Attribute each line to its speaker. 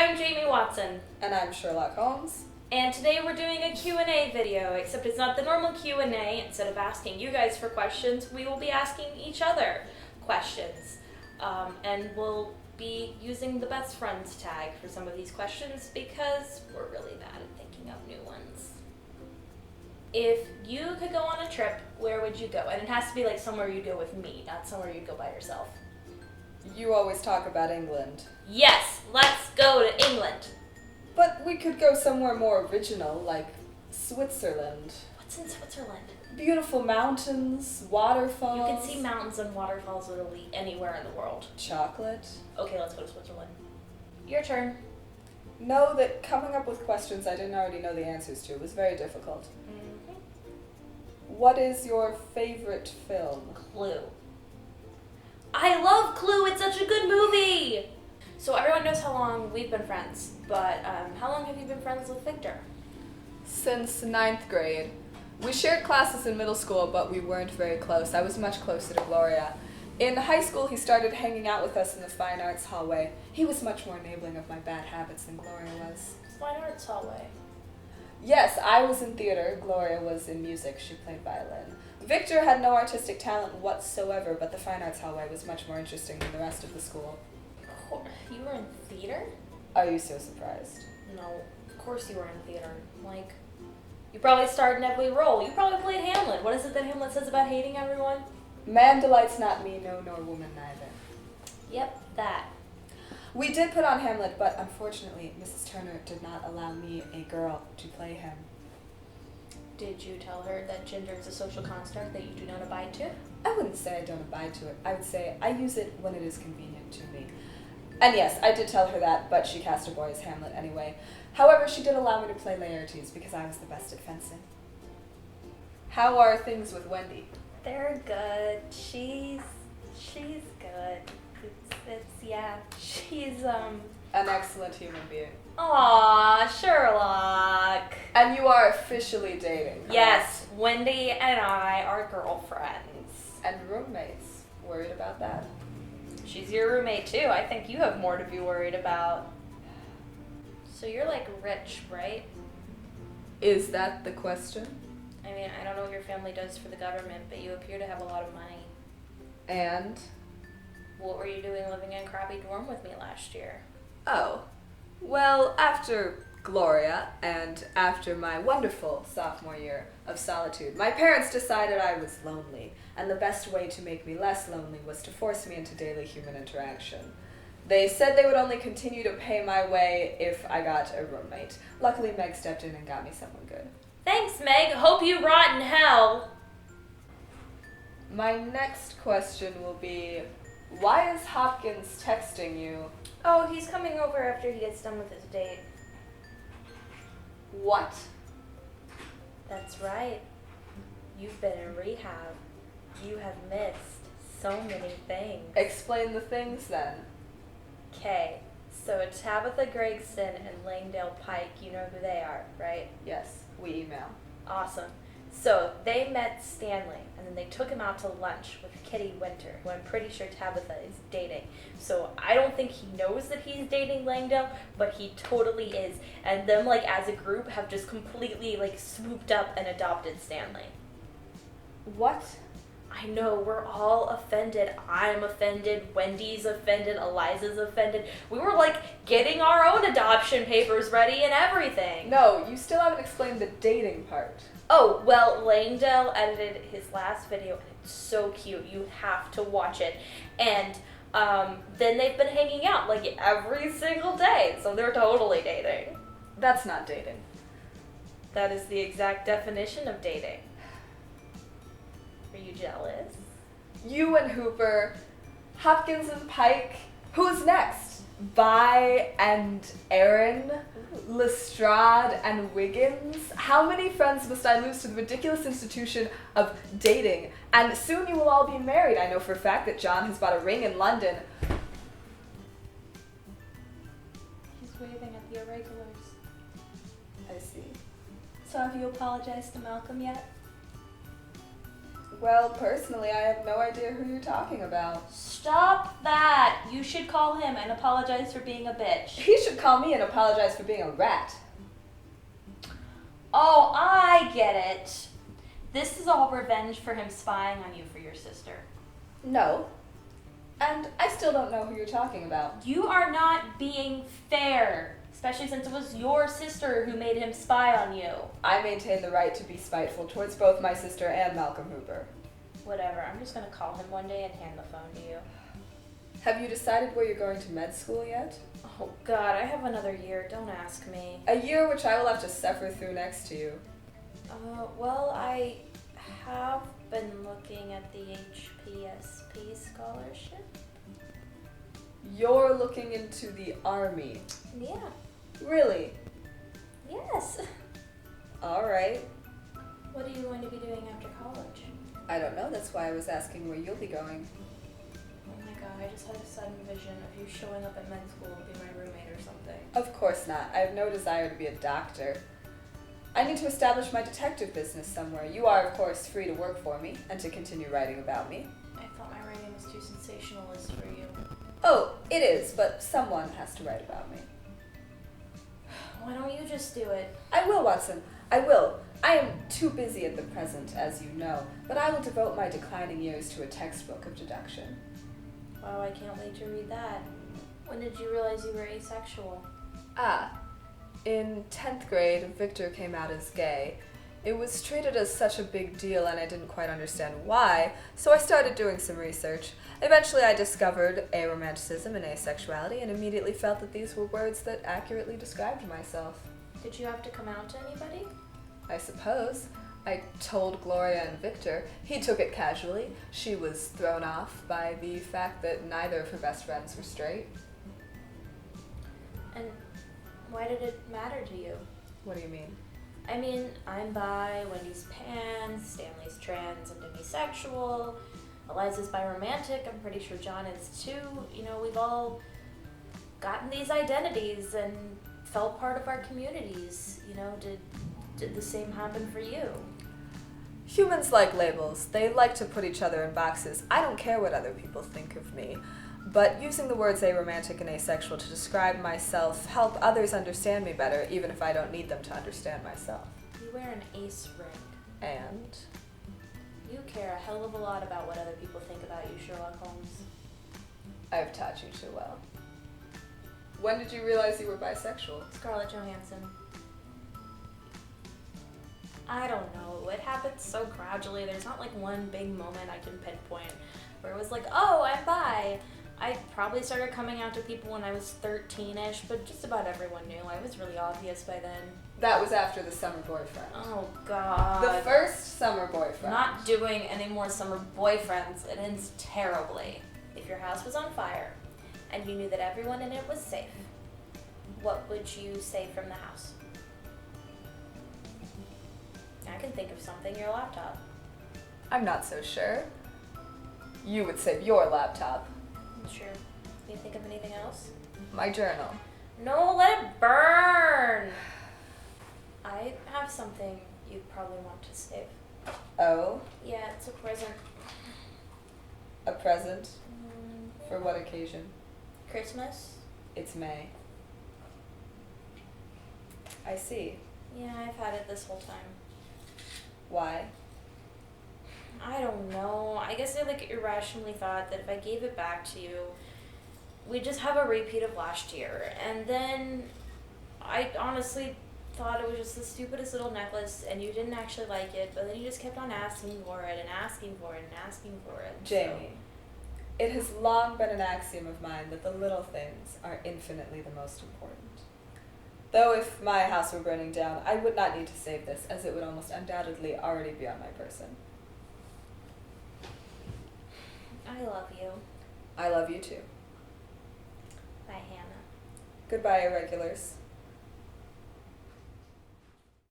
Speaker 1: I'm Jamie Watson.
Speaker 2: And I'm Sherlock Holmes.
Speaker 1: And today we're doing a Q&A video, except it's not the normal Q&A. Instead of asking you guys for questions, we will be asking each other questions. And we'll be using the best friends tag for some of these questions because we're really bad at thinking of new ones. If you could go on a trip, where would you go? And it has to be like somewhere you'd go with me, not somewhere you'd go by yourself.
Speaker 2: You always talk about England.
Speaker 1: Yes, let's go to England.
Speaker 2: But we could go somewhere more original, like Switzerland.
Speaker 1: What's in Switzerland?
Speaker 2: Beautiful mountains, waterfalls.
Speaker 1: You can see mountains and waterfalls literally anywhere in the world.
Speaker 2: Chocolate.
Speaker 1: Okay, let's go to Switzerland. Your turn.
Speaker 2: Know that coming up with questions I didn't already know the answers to was very difficult. What is your favorite film?
Speaker 1: Clue. I love Clue, it's such a good movie! So everyone knows how long we've been friends, but how long have you been friends with Victor?
Speaker 2: Since 9th grade. We shared classes in middle school, but we weren't very close. I was much closer to Gloria. In high school, he started hanging out with us in the fine arts hallway. He was much more enabling of my bad habits than Gloria was.
Speaker 1: Fine arts hallway.
Speaker 2: Yes, I was in theater. Gloria was in music. She played violin. Victor had no artistic talent whatsoever, but the fine arts hallway was much more interesting than the rest of the school.
Speaker 1: You were in theater?
Speaker 2: Are you so surprised?
Speaker 1: No, of course you were in theater. Like, you probably starred in every role. You probably played Hamlet. What is it that Hamlet says about hating everyone?
Speaker 2: Man delights not me, no, nor woman neither.
Speaker 1: Yep, that.
Speaker 2: We did put on Hamlet, but unfortunately, Mrs. Turner did not allow me, a girl, to play him.
Speaker 1: Did you tell her that gender is a social construct that you do not abide to?
Speaker 2: I wouldn't say I don't abide to it. I would say I use it when it is convenient to me. And yes, I did tell her that, but she cast a boy as Hamlet anyway. However, she did allow me to play Laertes because I was the best at fencing. How are things with Wendy?
Speaker 1: They're good. She's good. She's
Speaker 2: An excellent human being.
Speaker 1: Aw, Sherlock.
Speaker 2: And you are officially dating, correct?
Speaker 1: Yes, Wendy and I are girlfriends.
Speaker 2: And roommates. Worried about that?
Speaker 1: She's your roommate too. I think you have more to be worried about. So you're like rich, right?
Speaker 2: Is that the question?
Speaker 1: I mean, I don't know what your family does for the government, but you appear to have a lot of money.
Speaker 2: And?
Speaker 1: What were you doing living in a crappy dorm with me last year?
Speaker 2: Oh. Well, after Gloria and after my wonderful sophomore year of solitude, my parents decided I was lonely, and the best way to make me less lonely was to force me into daily human interaction. They said they would only continue to pay my way if I got a roommate. Luckily, Meg stepped in and got me someone good.
Speaker 1: Thanks, Meg. Hope you rot in hell.
Speaker 2: My next question will be, why is Hopkins texting you?
Speaker 1: Oh, he's coming over after he gets done with his date.
Speaker 2: What?
Speaker 1: That's right. You've been in rehab. You have missed so many things.
Speaker 2: Explain the things then.
Speaker 1: Okay, so Tabitha Gregson and Langdale Pike, you know who they are, right?
Speaker 2: Yes, we email.
Speaker 1: Awesome. So they met Stanley, and then they took him out to lunch with Kitty Winter, who I'm pretty sure Tabitha is dating. So I don't think he knows that he's dating Langdale, but he totally is. And them, like, as a group, have just completely, like, swooped up and adopted Stanley.
Speaker 2: What?
Speaker 1: I know, we're all offended. I'm offended, Wendy's offended, Eliza's offended. We were, like, getting our own adoption papers ready and everything.
Speaker 2: No, you still haven't explained the dating part.
Speaker 1: Oh, well, Langdale edited his last video, and it's so cute. You have to watch it. And then they've been hanging out, like, every single day, so they're totally dating.
Speaker 2: That's not dating.
Speaker 1: That is the exact definition of dating. Are you jealous?
Speaker 2: You and Hooper, Hopkins and Pike. Who's next? Vi and Aaron, Lestrade and Wiggins. How many friends must I lose to the ridiculous institution of dating? And soon you will all be married. I know for a fact that John has bought a ring in London.
Speaker 1: He's waving at the irregulars.
Speaker 2: I see.
Speaker 1: So have you apologized to Malcolm yet?
Speaker 2: Well, personally, I have no idea who you're talking about.
Speaker 1: Stop that! You should call him and apologize for being a bitch.
Speaker 2: He should call me and apologize for being a rat.
Speaker 1: Oh, I get it. This is all revenge for him spying on you for your sister.
Speaker 2: No. And I still don't know who you're talking about.
Speaker 1: You are not being fair, especially since it was your sister who made him spy on you.
Speaker 2: I maintain the right to be spiteful towards both my sister and Malcolm Hooper.
Speaker 1: Whatever, I'm just gonna call him one day and hand the phone to you.
Speaker 2: Have you decided where you're going to med school yet?
Speaker 1: Oh God, I have another year, don't ask me.
Speaker 2: A year which I will have to suffer through next to you.
Speaker 1: Well, I have been looking at the HPSP scholarship.
Speaker 2: You're looking into the army.
Speaker 1: Yeah.
Speaker 2: Really?
Speaker 1: Yes.
Speaker 2: Alright.
Speaker 1: What are you going to be doing after college?
Speaker 2: I don't know, that's why I was asking where you'll be going.
Speaker 1: Oh my God, I just had a sudden vision of you showing up at med school and being my roommate or something.
Speaker 2: Of course not. I have no desire to be a doctor. I need to establish my detective business somewhere. You are, of course, free to work for me and to continue writing about me.
Speaker 1: I thought my writing was too sensationalist for you.
Speaker 2: Oh, it is, but someone has to write about me.
Speaker 1: Why don't you just do it?
Speaker 2: I will, Watson. I will. I am too busy at the present, as you know, but I will devote my declining years to a textbook of deduction.
Speaker 1: Wow, I can't wait to read that. When did you realize you were asexual?
Speaker 2: In 10th grade, Victor came out as gay. It was treated as such a big deal and I didn't quite understand why, so I started doing some research. Eventually I discovered aromanticism and asexuality and immediately felt that these were words that accurately described myself.
Speaker 1: Did you have to come out to anybody?
Speaker 2: I suppose. I told Gloria and Victor. He took it casually. She was thrown off by the fact that neither of her best friends were straight.
Speaker 1: And why did it matter to you?
Speaker 2: What do you mean?
Speaker 1: I mean, I'm bi, Wendy's pan, Stanley's trans and demisexual, Eliza's biromantic, I'm pretty sure John is too. You know, we've all gotten these identities and felt part of our communities. You know, did the same happen for you?
Speaker 2: Humans like labels. They like to put each other in boxes. I don't care what other people think of me. But using the words aromantic and asexual to describe myself help others understand me better, even if I don't need them to understand myself.
Speaker 1: You wear an ace ring.
Speaker 2: And?
Speaker 1: You care a hell of a lot about what other people think about you, Sherlock Holmes.
Speaker 2: I've taught you too well. When did you realize you were bisexual?
Speaker 1: Scarlett Johansson. I don't know. It happens so gradually. There's not like one big moment I can pinpoint where it was like, oh, I'm bi. I probably started coming out to people when I was 13-ish, but just about everyone knew. I was really obvious by then.
Speaker 2: That was after the summer boyfriend.
Speaker 1: Oh, God.
Speaker 2: The first summer boyfriend.
Speaker 1: Not doing any more summer boyfriends. It ends terribly. If your house was on fire and you knew that everyone in it was safe, what would you say from the house? I can think of something. Your laptop.
Speaker 2: I'm not so sure. You would save your laptop.
Speaker 1: Sure. Can you think of anything else?
Speaker 2: My journal.
Speaker 1: No, let it burn! I have something you'd probably want to save.
Speaker 2: Oh?
Speaker 1: Yeah, it's a present.
Speaker 2: A present? For what occasion?
Speaker 1: Christmas?
Speaker 2: It's May. I see.
Speaker 1: Yeah, I've had it this whole time.
Speaker 2: Why?
Speaker 1: I don't know. I guess I irrationally thought that if I gave it back to you, we'd just have a repeat of last year. And then I honestly thought it was just the stupidest little necklace and you didn't actually like it, but then you just kept on asking for it and asking for it and asking for it.
Speaker 2: Jamie, it has long been an axiom of mine that the little things are infinitely the most important. Though if my house were burning down, I would not need to save this, as it would almost undoubtedly already be on my person.
Speaker 1: I love you.
Speaker 2: I love you too.
Speaker 1: Bye, Hannah.
Speaker 2: Goodbye, irregulars.